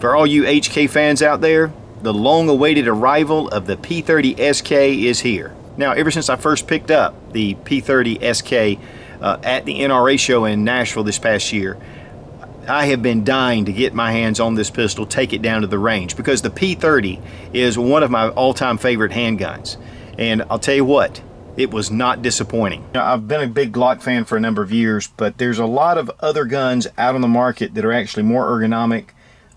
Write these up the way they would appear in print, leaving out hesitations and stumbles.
For all you HK fans out there, the long-awaited arrival of the P30SK is here. Now, ever since I first picked up the P30SK at the NRA show in Nashville this past year, I have been dying to get my hands on this pistol, take it down to the range, because the P30 is one of my all-time favorite handguns. And I'll tell you what, it was not disappointing. Now, I've been a big Glock fan for a number of years, but there's a lot of other guns out on the market that are actually more ergonomic,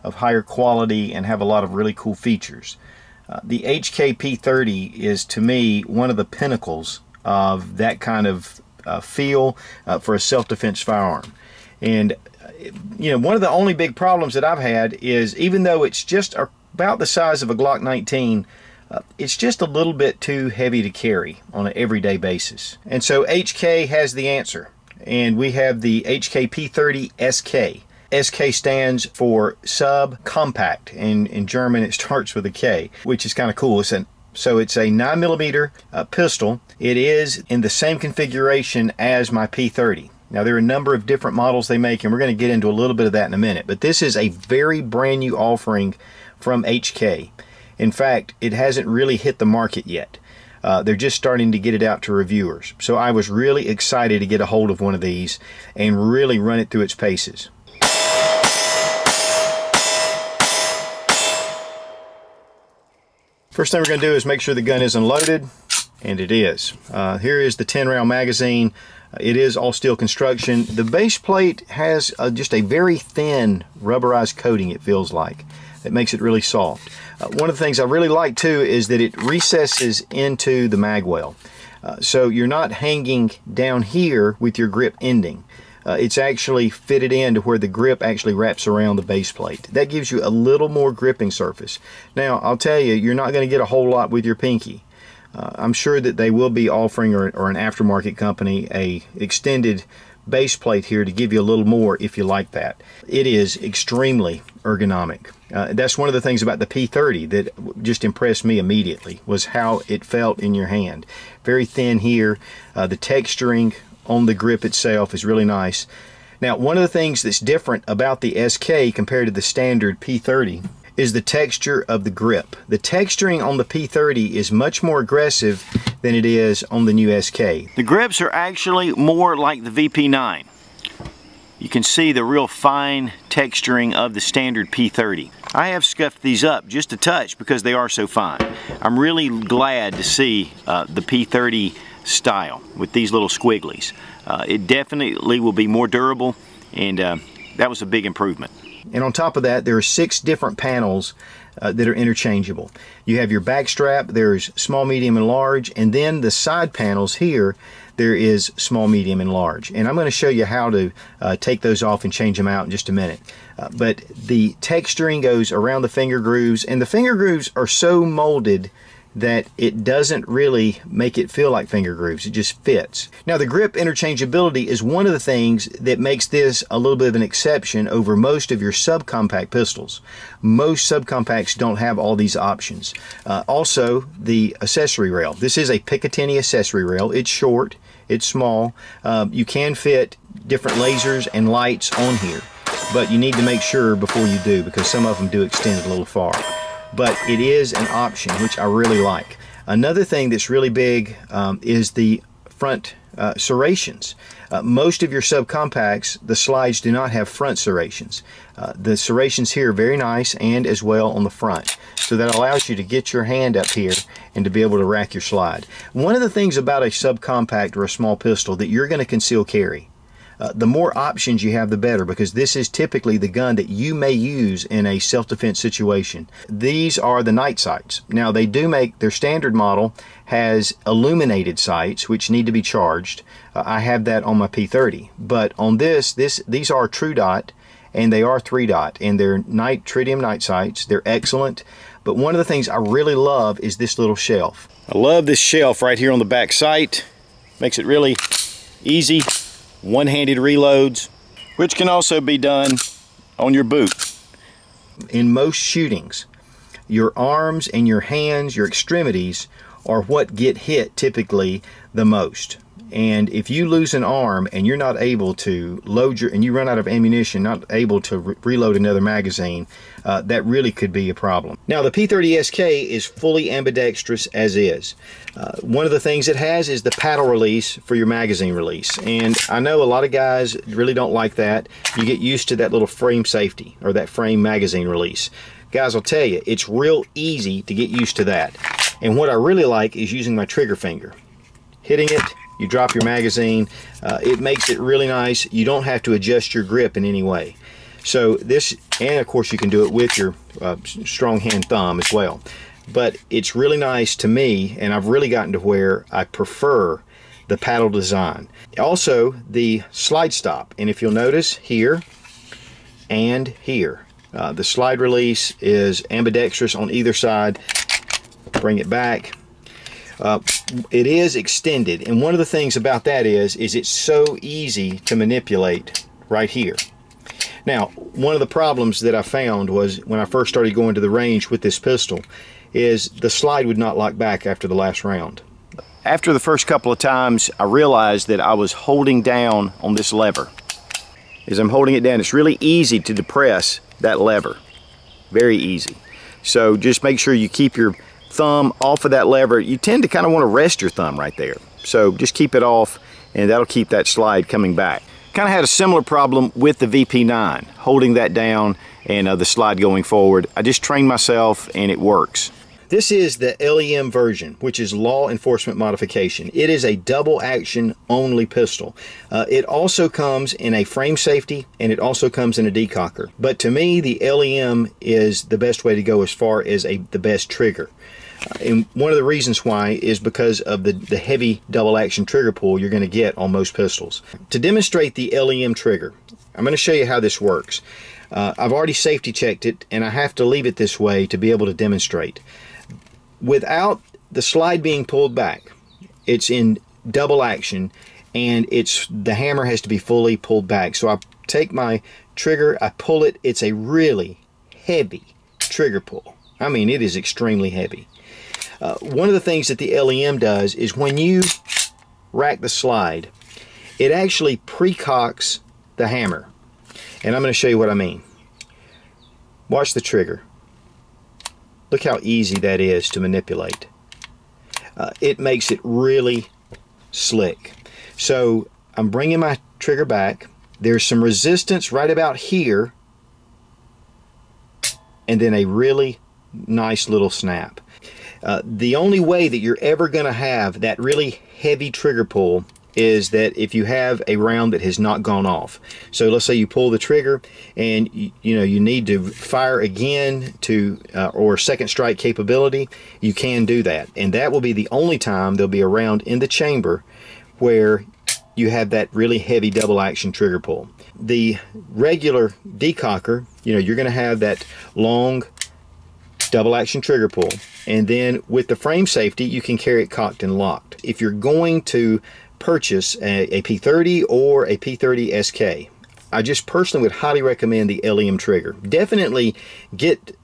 of higher quality, and have a lot of really cool features. The HK P30 is, to me, one of the pinnacles of that kind of feel for a self-defense firearm. And you know, one of the only big problems that I've had is, even though it's just about the size of a Glock 19, it's just a little bit too heavy to carry on an everyday basis. And so HK has the answer, and we have the HK P30SK. SK stands for Sub Compact, and in German it starts with a K, which is kind of cool. So it's a 9mm pistol. It is in the same configuration as my P30. Now, there are a number of different models they make, and we're going to get into a little bit of that in a minute, but this is a very brand new offering from HK. In fact, it hasn't really hit the market yet. They're just starting to get it out to reviewers. So I was really excited to get a hold of one of these and really run it through its paces. First thing we're going to do is make sure the gun is unloaded, and it is. Here is the 10-round magazine. It is all steel construction. The base plate has just a very thin rubberized coating, it feels like. That makes it really soft. One of the things I really like too is that it recesses into the mag well. So you're not hanging down here with your grip ending. It's actually fitted in to where the grip actually wraps around the base plate. That gives you a little more gripping surface. Now, I'll tell you, you're not going to get a whole lot with your pinky. I'm sure that they will be offering, or an aftermarket company, a extended base plate here to give you a little more if you like that. It is extremely ergonomic. That's one of the things about the P30 that just impressed me immediately, was how it felt in your hand. Very thin here. The texturing on the grip itself is really nice. Now, one of the things that's different about the SK compared to the standard P30 is the texture of the grip. The texturing on the P30 is much more aggressive than it is on the new SK. The grips are actually more like the VP9. You can see the real fine texturing of the standard P30. I have scuffed these up just a touch because they are so fine. I'm really glad to see the P30 style with these little squigglies. It definitely will be more durable, and that was a big improvement. And on top of that, there are 6 different panels that are interchangeable. You have your back strap, there's small, medium, and large, and then the side panels here, there is small, medium, and large. And I'm going to show you how to take those off and change them out in just a minute. But the texturing goes around the finger grooves, and the finger grooves are so molded that it doesn't really make it feel like finger grooves. It just fits. Now, the grip interchangeability is one of the things that makes this a little bit of an exception over most of your subcompact pistols. Most subcompacts don't have all these options. Also, the accessory rail. This is a Picatinny accessory rail. It's short, it's small. You can fit different lasers and lights on here, but you need to make sure before you do, because some of them do extend it a little far. But it is an option, which I really like. Another thing that's really big is the front serrations. Most of your subcompacts, the slides do not have front serrations. The serrations here are very nice, and as well on the front. So that allows you to get your hand up here and to be able to rack your slide. One of the things about a subcompact or a small pistol that you're going to conceal carry. The more options you have, the better, because this is typically the gun that you may use in a self-defense situation. These are the night sights. Now, they do make, their standard model has illuminated sights, which need to be charged. I have that on my P30. But on these are true dot, and they are 3-dot, and they're tritium night sights. They're excellent. But one of the things I really love is this little shelf. I love this shelf right here on the back sight. Makes it really easy. One-handed reloads, which can also be done on your boot. In most shootings, your arms and your hands, your extremities, are what get hit typically the most. And if you lose an arm and you're not able to load and you run out of ammunition, not able to reload another magazine, that really could be a problem. Now the P30SK is fully ambidextrous as is. One of the things it has is the paddle release for your magazine release. And I know a lot of guys really don't like that. You get used to that little frame safety or that frame magazine release. Guys, I'll tell you, it's real easy to get used to that. And what I really like is using my trigger finger. Hitting it, you drop your magazine. It makes it really nice. You don't have to adjust your grip in any way. So this, and of course you can do it with your strong hand thumb as well. But it's really nice to me, and I've really gotten to where I prefer the paddle design. Also, the slide stop. And if you'll notice here and here, the slide release is ambidextrous on either side. Bring it back. It is extended, and one of the things about that is it's so easy to manipulate right here. Now, one of the problems that I found was when I first started going to the range with this pistol is the slide would not lock back after the last round. After the first couple of times, I realized that I was holding down on this lever. As I'm holding it down, it's really easy to depress that lever. Very easy. So just make sure you keep your thumb off of that lever. You tend to kind of want to rest your thumb right there. So just keep it off, and that'll keep that slide coming back. Kind of had a similar problem with the VP9, holding that down and the slide going forward. I just trained myself and it works. This is the LEM version, which is law enforcement modification. It is a double action only pistol. It also comes in a frame safety, and it also comes in a decocker. But to me, the LEM is the best way to go as far as the best trigger. And one of the reasons why is because of the heavy double action trigger pull you're going to get on most pistols. To demonstrate the LEM trigger, I'm going to show you how this works. I've already safety checked it, and I have to leave it this way to be able to demonstrate. Without the slide being pulled back, it's in double action, and the hammer has to be fully pulled back. So I take my trigger, I pull it. It's a really heavy trigger pull. I mean, it is extremely heavy. One of the things that the LEM does is when you rack the slide, it actually pre-cocks the hammer. And I'm going to show you what I mean. Watch the trigger. Look how easy that is to manipulate. It makes it really slick. So I'm bringing my trigger back. There's some resistance right about here, and then a really nice little snap. The only way that you're ever going to have that really heavy trigger pull is that if you have a round that has not gone off. So let's say you pull the trigger and you need to fire again or second strike capability, you can do that. And that will be the only time there'll be a round in the chamber where you have that really heavy double action trigger pull. The regular decocker, you're going to have that long double action trigger pull, and then with the frame safety you can carry it cocked and locked. If you're going to purchase a P30 or a P30SK, I just personally would highly recommend the LEM trigger. Definitely get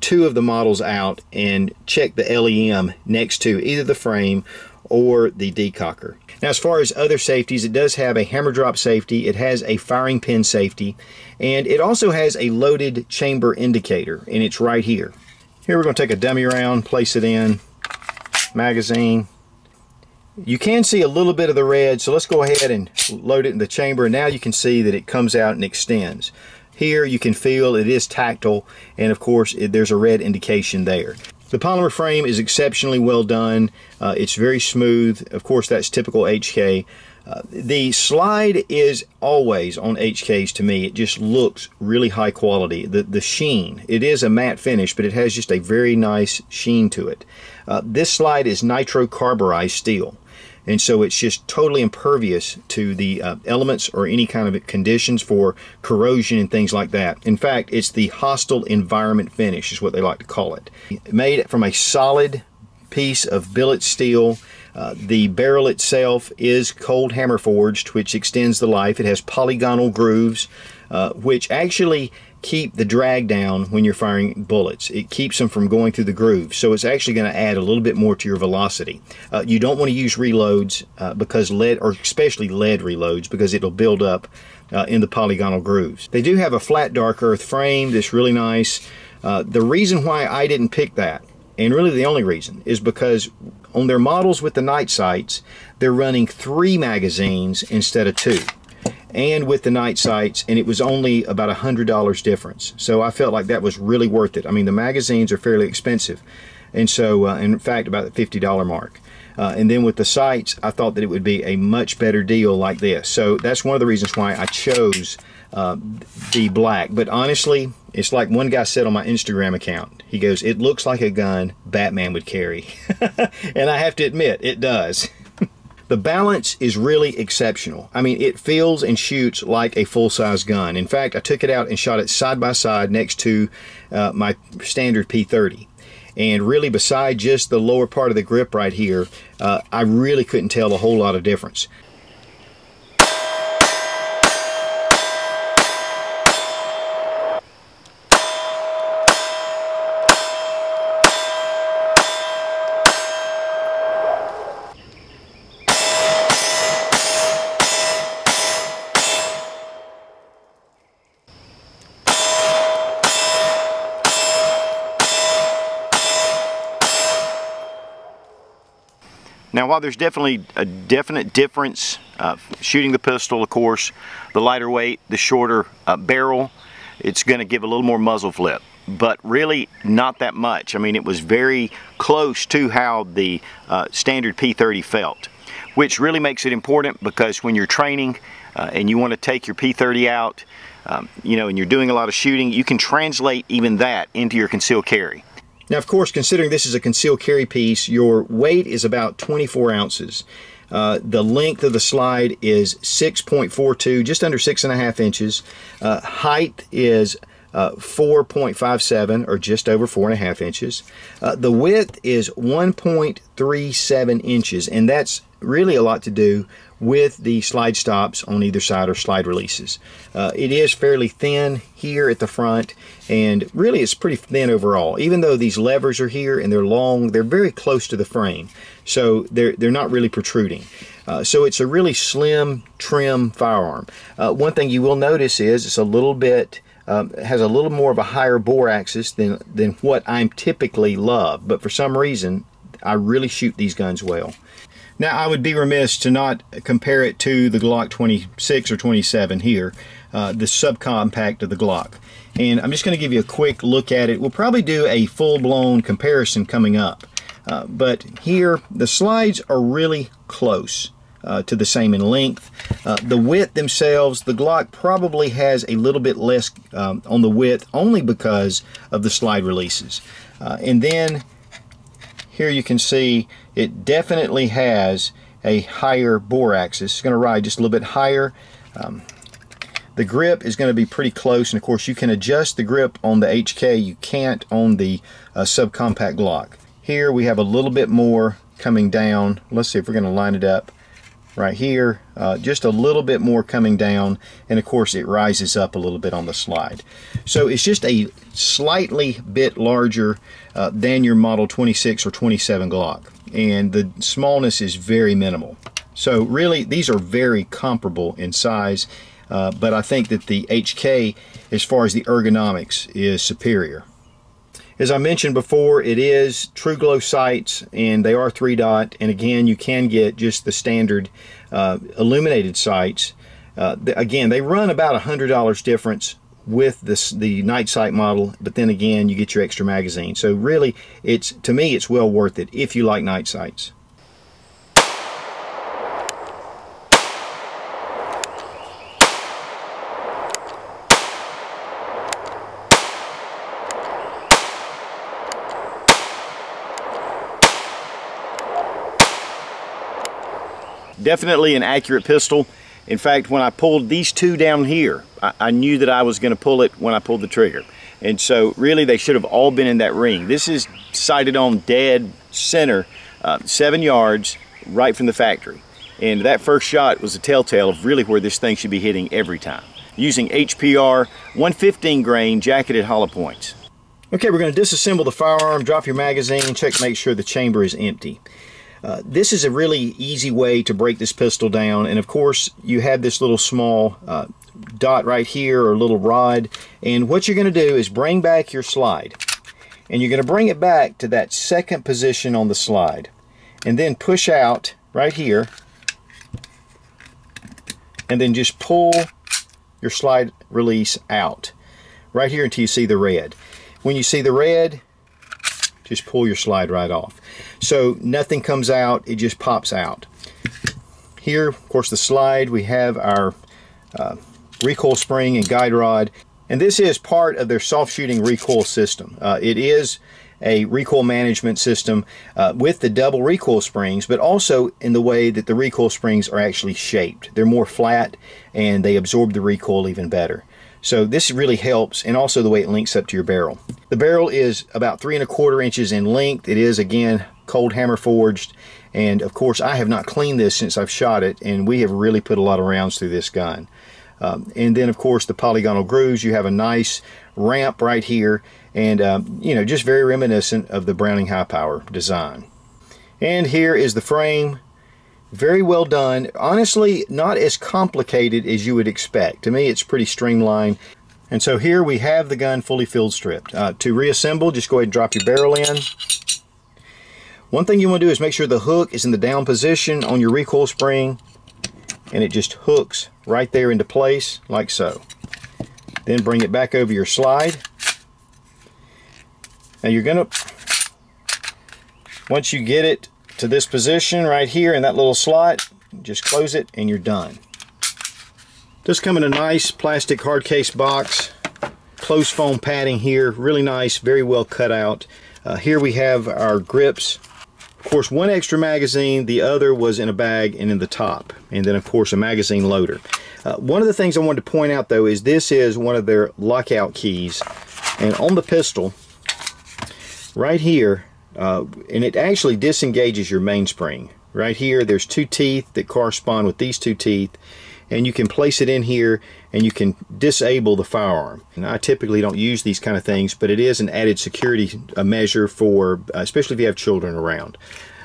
two of the models out and check the LEM next to either the frame or the decocker. Now, as far as other safeties, it does have a hammer drop safety, it has a firing pin safety, and it also has a loaded chamber indicator, and it's right here. Here we're going to take a dummy round, place it in, magazine. You can see a little bit of the red, so let's go ahead and load it in the chamber, and now you can see that it comes out and extends. Here you can feel it is tactile, and of course there's a red indication there. The polymer frame is exceptionally well done. It's very smooth. Of course, that's typical HK. The slide is always on HKs, to me. It just looks really high quality. The sheen, it is a matte finish, but it has just a very nice sheen to it. This slide is nitro-carburized steel, and so it's just totally impervious to the elements or any kind of conditions for corrosion and things like that. In fact, it's the hostile environment finish is what they like to call it. Made from a solid piece of billet steel. The barrel itself is cold hammer forged, which extends the life. It has polygonal grooves, which actually keep the drag down when you're firing bullets. It keeps them from going through the groove, so it's actually going to add a little bit more to your velocity. You don't want to use reloads because or especially lead reloads, because it'll build up in the polygonal grooves. They do have a flat dark earth frame that's really nice. The reason why I didn't pick that, and really the only reason, is because on their models with the night sights, they're running 3 magazines instead of 2. And with the night sights, and it was only about $100 difference. So I felt like that was really worth it. I mean, the magazines are fairly expensive, and so in fact about the $50 mark. And then with the sights, I thought that it would be a much better deal like this. So that's one of the reasons why I chose the black. But honestly, it's like one guy said on my Instagram account. He goes, "It looks like a gun Batman would carry." And I have to admit, it does. The balance is really exceptional. I mean, it feels and shoots like a full-size gun. In fact, I took it out and shot it side by side next to my standard P30. And really, beside just the lower part of the grip right here, I really couldn't tell a whole lot of difference. Now, while there's definitely a definite difference shooting the pistol, of course, the lighter weight, the shorter barrel, it's going to give a little more muzzle flip, but really not that much. I mean, it was very close to how the standard P30 felt, which really makes it important, because when you're training and you want to take your P30 out, you know, and you're doing a lot of shooting, you can translate even that into your concealed carry. Now, of course, considering this is a concealed carry piece, your weight is about 24 ounces. The length of the slide is 6.42, just under 6.5 inches. Height is 4.57, or just over 4.5 inches. The width is 1.37 inches, and that's really a lot to do with the slide stops on either side, or slide releases. It is fairly thin here at the front, and really it's pretty thin overall. Even though these levers are here and they're long, they're very close to the frame, so they're not really protruding. So it's a really slim, trim firearm. One thing you will notice is it's a little bit has a little more of a higher bore axis than what I'm typically love, but for some reason I really shoot these guns well. Now, I would be remiss to not compare it to the Glock 26 or 27 here, the Sub Compact of the Glock. And I'm just going to give you a quick look at it. We'll probably do a full-blown comparison coming up. But here, the slides are really close to the same in length. The width themselves, the Glock probably has a little bit less on the width, only because of the slide releases. And then here you can see it definitely has a higher bore axis. It's going to ride just a little bit higher. The grip is going to be pretty close, and of course you can adjust the grip on the HK. You can't on the Sub Compact Glock. Here we have a little bit more coming down. Let's see if we're going to line it up right here. Just a little bit more coming down, and of course it rises up a little bit on the slide. So it's just a slightly bit larger than your model 26 or 27 Glock, and the smallness is very minimal. So really these are very comparable in size, but I think that the HK, as far as the ergonomics, is superior. As I mentioned before, it is true glow sights, and they are 3-dot, and again you can get just the standard illuminated sights. Again, they run about $100 difference with the night sight model, but then again you get your extra magazine. So really, to me it's well worth it if you like night sights. Definitely an accurate pistol. In fact, when I pulled these two down here, I knew that I was going to pull it when I pulled the trigger. And so really they should have all been in that ring. This is sighted on dead center, 7 yards right from the factory. And that first shot was a telltale of really where this thing should be hitting every time. using HPR 115 grain jacketed hollow points. Okay, we're going to disassemble the firearm, drop your magazine, check to make sure the chamber is empty. This is a really easy way to break this pistol down, and of course you have this little small dot right here, or little rod, and what you're going to do is bring back your slide, and you're going to bring it back to that second position on the slide, and then push out right here, and then just pull your slide release out right here until you see the red. When you see the red, just pull your slide right off. So nothing comes out, it just pops out. Here, of course, the slide, we have our recoil spring and guide rod, and this is part of their soft shooting recoil system. It is a recoil management system with the double recoil springs, but also in the way that the recoil springs are actually shaped. They're more flat and they absorb the recoil even better. So this really helps, and also the way it links up to your barrel. The barrel is about 3 1/4 inches in length. It is, again, cold hammer forged, and of course I have not cleaned this since I've shot it, and we have really put a lot of rounds through this gun. And then of course the polygonal grooves. You have a nice ramp right here, and you know, just very reminiscent of the Browning high power design. And here is the frame. Very well done. Honestly, not as complicated as you would expect. To me, it's pretty streamlined. And so here we have the gun fully field stripped. To reassemble, just go ahead and drop your barrel in. One thing you want to do is make sure the hook is in the down position on your recoil spring, and it just hooks right there into place like so. Then bring it back over your slide. Now you're gonna, once you get it to this position right here in that little slot, just close it and you're done. Just come in a nice plastic hard case box, close foam padding here, really nice, very well cut out. Here we have our grips. Of course, one extra magazine, the other was in a bag and in the top, and then of course a magazine loader. One of the things I wanted to point out though is this is one of their lockout keys, and on the pistol right here, and it actually disengages your mainspring. Right here there's 2 teeth that correspond with these 2 teeth, and you can place it in here and you can disable the firearm. And I typically don't use these kind of things, but it is an added security measure for especially if you have children around.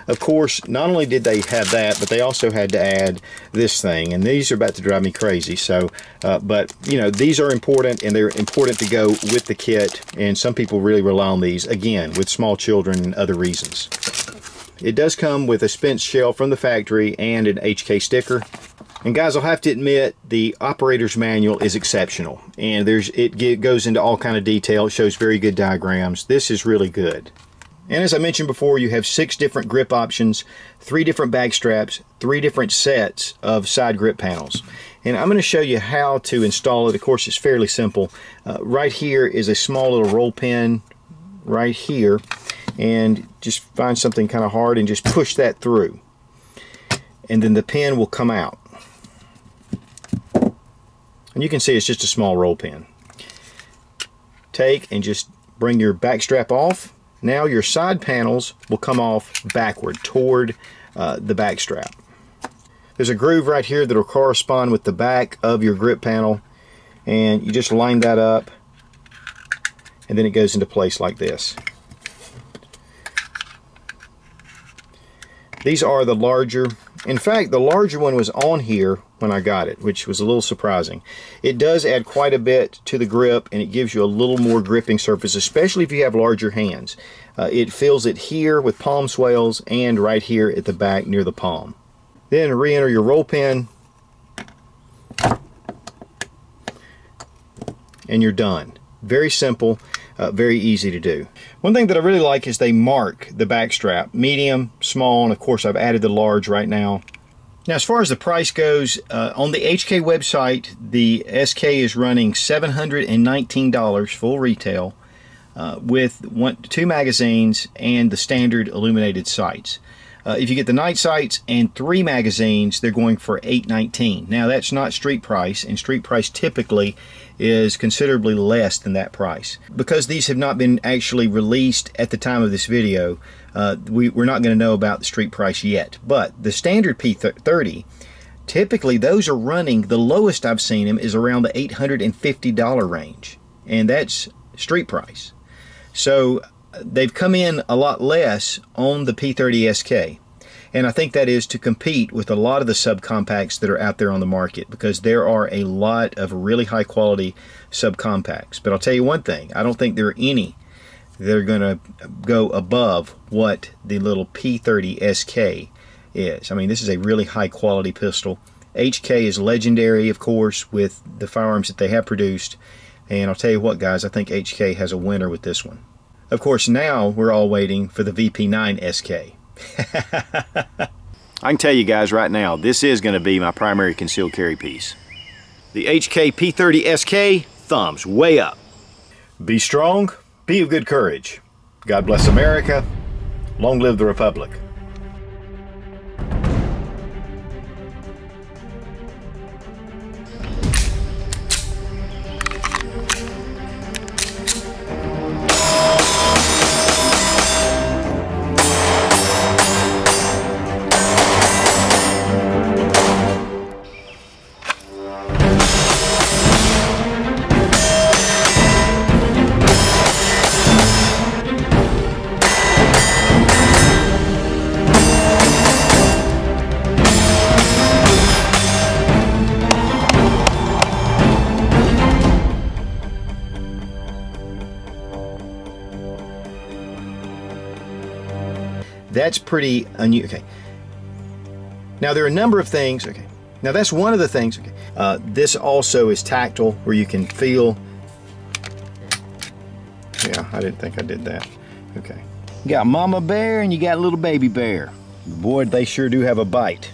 Of course, not only did they have that, but they also had to add this thing, and these are about to drive me crazy. So but you know, these are important, and they're important to go with the kit, and some people really rely on these, again, with small children and other reasons. It does come with a spent shell from the factory and an HK sticker. And guys, I'll have to admit, the operator's manual is exceptional, and it goes into all kind of detail. It shows very good diagrams. This is really good. And as I mentioned before, you have 6 different grip options, 3 different back straps, 3 different sets of side grip panels. And I'm going to show you how to install it. Of course, it's fairly simple. Right here is a small little roll pin right here, and just find something kind of hard and just push that through, and then the pin will come out. And you can see it's just a small roll pin. Take and just bring your back strap off. Now your side panels will come off backward toward the back strap. There's a groove right here that will correspond with the back of your grip panel, and you just line that up, and then it goes into place like this. These are the larger. In fact, the larger one was on here when I got it, which was a little surprising. It does add quite a bit to the grip, and it gives you a little more gripping surface, especially if you have larger hands. It fills it here with palm swales and right here at the back near the palm. Then re-enter your roll pin, and you're done. Very simple, very easy to do. One thing that I really like is they mark the back strap, medium, small, and of course I've added the large right now. Now, as far as the price goes, on the HK website, the SK is running $719 full retail with 2 magazines and the standard illuminated sights. If you get the night sights and 3 magazines, they're going for $819. Now, that's not street price, and street price typically is considerably less than that price. Because these have not been actually released at the time of this video, we're not going to know about the street price yet. But the standard P30 typically those are running, the lowest I've seen them is around the $850 range, and that's street price. So they've come in a lot less on the P30SK, and I think that is to compete with a lot of the subcompacts that are out there on the market, because there are a lot of really high quality subcompacts. But I'll tell you one thing, I don't think there are any that are going to go above what the little P30SK is. I mean, this is a really high quality pistol. HK is legendary, of course, with the firearms that they have produced, and I'll tell you what, guys, I think HK has a winner with this one. Of course, now we're all waiting for the VP9SK. I can tell you guys right now, this is going to be my primary concealed carry piece. The HK P30SK, thumbs way up. Be strong, be of good courage. God bless America. Long live the Republic. That's pretty unusual. Okay. Now there are a number of things. Okay. Now that's one of the things. Okay. This also is tactile, where you can feel. Yeah, I didn't think I did that. Okay. You got Mama Bear and you got little baby bear. Boy, they sure do have a bite.